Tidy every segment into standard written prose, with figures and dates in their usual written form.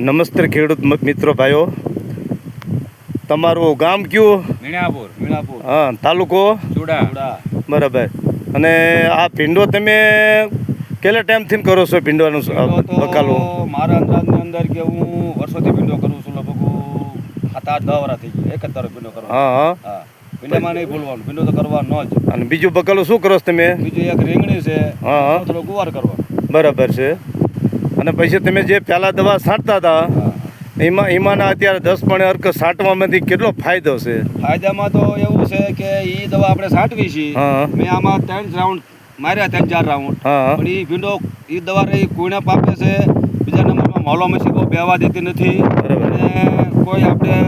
નમસ્તે ખેડૂત મિત્રો ભાઈઓ, તમારું ગામ કયું? મીણાપુર. હા, તાલુકો ચુડા. બરાબર. અને આ ભીંડો તમે કેટલા ટાઈમથી કરો છો? ભીંડોનું બકાલું મારા અંદાજની અંદર કે હું વર્ષોથી ભીંડો કરું છું. લગભગ 7-8-10 વર્ષ થઈ ગયા એક જ તારો ભીંડો કરવાનો. હા. ભીંડામાં નહીં ભૂલવાનું, ભીંડો તો કરવાનો જ. અને બીજું બકાલું શું કરો છો તમે? બીજું એક રીંગણી છે, થોડો ગુવાર કરવાનો. બરાબર છે. અને પછી તમે જે પહેલાં દવા છાંટતા હતા એમાંના અત્યારે 10 પણ અર્ક છાંટવામાંથી કેટલો ફાયદો છે? ફાયદામાં તો એવું છે કે એ દવા આપણે છાંટવી છે. મેં આમાં 3 રાઉન્ડ માર્યા, 3-4 રાઉન્ડ. પણ એ ભીંડો એ દવા રહી કોઈને પાપે છે. બીજા નંબરમાં મોલો મસી કોઈ બેવા દેતી નથી અને કોઈ આપણે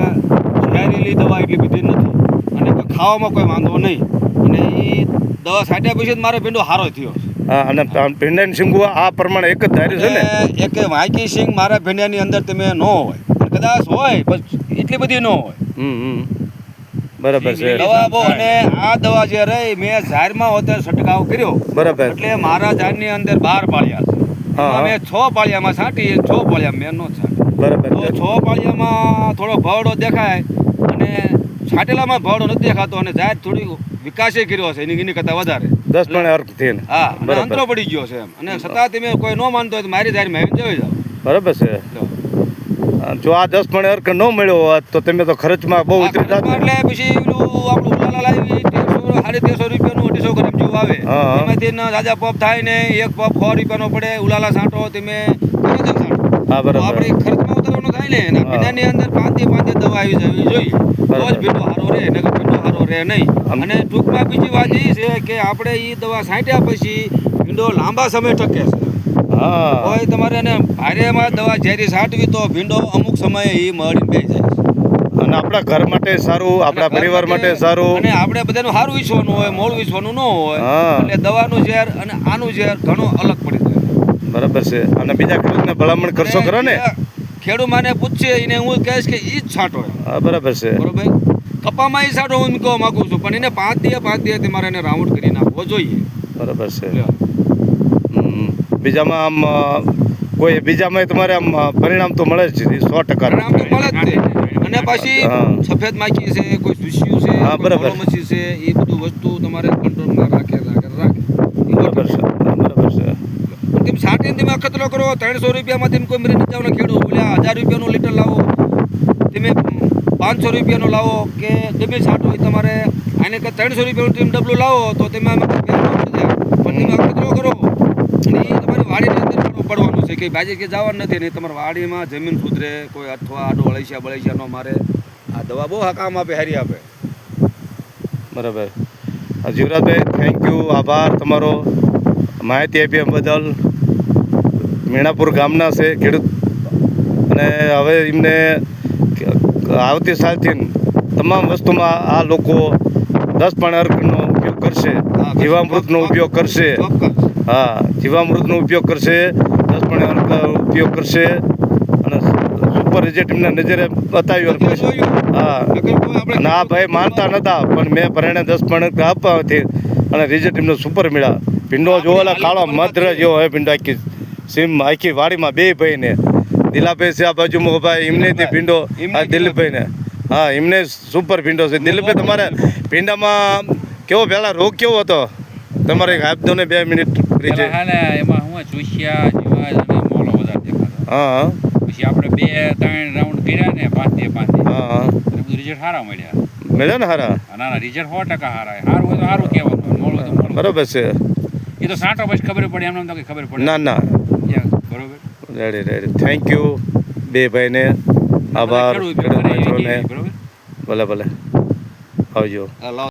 ઝેરીલી દવા એટલી બધી નથી અને કોઈ ખાવામાં કોઈ વાંધો નહીં. અને એ દવા છાંટ્યા પછી જ મારો ભીંડો સારો થયો. હા, અને ભીંડાની સિંગું આ પ્રમાણે એક જ ધાર્યું છે ને? એક વાંકી સિંગ મારા ભીંડાની અંદર તમે ન હોય, કદાચ હોય પણ એટલી બધી ન હોય. બરાબર છે. દવા બહુ, અને આ દવા જે રહી મેં ઝાડમાં હોતે છંટકાવ કર્યો. બરાબર. એટલે મારા ઝાડની અંદર 12 પાળિયા છે. મેં 6 પાળિયામાં છાંટી, 6 પાળિયા મેં ન છાંટી. બરાબર. તો 6 પાળિયામાં થોડો ભવડો દેખાય અને છાંટેલામાં ભવડો નથી દેખાતો અને ઝાડ થોડી વિકાસે કર્યો છે એની કરતાં વધારે 10 પણ અર્ક થઈને. હા, અંતરો પડી ગયો છે એમ. અને છતાં તમે કોઈ ન માનતો હોય તો મારી ઝાડમાં જોઈ જાઓ. બરાબર છે. જો આ 10 પણ અર્ક ન મળ્યો હોત તો તમે તો ખર્ચમાં બહુ ઉતરી જાત. એટલે પછી આપણું ઉલાલા લાવી 1350 રૂપિયાનું 250 ગ્રામ જેવું આવે. એમાંથી રાજા પપ થાય ને એક પપ 100 રૂપિયાનો પડે. ઉલાલા છાંટો તમે છાંટો. હા, બરાબર. આપણે ખર્ચમાં ઉતરવાનો થાય ને એના ભીંડાની અંદર 5 દવા આવી જવી જોઈએ. તો જ ભીંડો સારો રહે, નકર ભીંડો સારો રહે નહીં. અને ટૂંકમાં બીજી વાત એ છે કે આપણે એ દવા છાંટ્યા પછી ભીંડો લાંબા સમય ટકે છે. કોઈ તમારે એને ભારેમાં દવા ઝેરી છાંટવી તો ભીંડો અમુક સમયે એ મળી બે જાય છે. અને આપણા ઘર માટે સારું, આપણા પરિવાર માટે સારું, અને આપણે બધાનું સારું વીસવાનું હોય, મોળ વીસવાનું ન હોય. એટલે દવાનું ઝેર અને આનું ઝેર ઘણું અલગ પડી જાય. બરાબર છે. અને બીજા ખેડૂતને ભલામણ કરશો ખરો ને? ખેડૂત મને પૂછશે એને હું કહીશ કે ઈ જ છાંટો. હા, બરાબર છે. બરોબર. કપામાં એ છાંટો હું કહેવા માંગુ છું, પણ એને 5 દિવસ મારે એને રાઉન્ડ કરી નાખવો જોઈએ. બરાબર છે. બીજામાં આમ કોઈ બીજામાં તમારે આમ પરિણામ તો મળે જ છે 100%. પરિણામ તો મળે જ છે. અને પાછી સફેદ માખી છે, કોઈ સુસ્યું છે, બરાબર મચ્છી છે, એ બધું વસ્તુ તમારે કંટ્રોલમાં રાખે. બરાબર છે. બરાબર છે. તમે છાંટીને તમે અખતરો કરો 300 રૂપિયામાં તમે કોઈ મરી નથી જવાનો ખેડૂત. બોલ્યા 1000 રૂપિયાનું લીટર લાવો, તમે 500 રૂપિયાનું લાવો કે તમે છાંટો એ તમારે આને કે 300 રૂપિયાનું તમે ડબલું લાવો તો તમે પણ તમે અખતરો કરો અને એ તમારી વાડીની અંદર પડવાનું છે કે બાજી કે જવાનું નથી. ને તમારી વાડીમાં જમીન સુધરે, કોઈ અથવા આડો અળસિયા નો મારે. આ દવા બહુ કામ આપે, હારી આપે. બરાબર. જીવરાજભાઈ, થેન્ક યુ, આભાર તમારો માહિતી આપ્યા બદલ. મીણાપુર ગામના છે ખેડૂત, અને હવે એમને આવતી સાલથી તમામ વસ્તુમાં આ લોકો 10 પણ અર્કનો ઉપયોગ કરશે, જીવામૃતનો ઉપયોગ કરશે. હા, જીવામૃતનો ઉપયોગ કરશે, 10 પણ અર્ક ઉપયોગ કરશે અને સુપર રિઝલ્ટ એમને નજરે બતાવ્યું. હા, અને આ ભાઈ માનતા નહોતા પણ મેં પરિણામે 10 પણ અર્ક આપવાથી અને રિઝલ્ટ એમને સુપર મળ્યા. ભીંડો જોવાલા કાળો મધર જેવો હોય ભીંડો. આખી સીમ આખી વાડીમાં 2 ભાઈને, દિલાભાઈ છે આ બાજુમાં ભાઈ, એમનેથી ભીંડો, આ દિલીપભાઈને. હા, એમને સુપર ભીંડો છે. દિલીપભાઈ, તમારે ભીંડામાં કેવો પહેલાં રોગ કેવો હતો તમારે? આપજો ને 2 મિનિટ. એમાં હું ચૂસ્યા જીવા અને મોલો વધારે દેખાતો. હા. પછી આપણે 2-3 રાઉન્ડ કર્યા ને 5 દિવસ. હા. બધું રિઝલ્ટ સારા મળ્યા. મળ્યા ને સારા? ના, રિઝલ્ટ 100% સારા. સારું હોય તો સારું કહેવાનું, મોલો તો મોલો. બરોબર છે. એ તો છાંટો પછી ખબર પડે, એમને તો કંઈ ખબર પડે ના. બરોબર. રેડી. થેન્ક યુ 2 ભાઈને, આભાર ખેડૂત મિત્રોને. ભલે આવજો.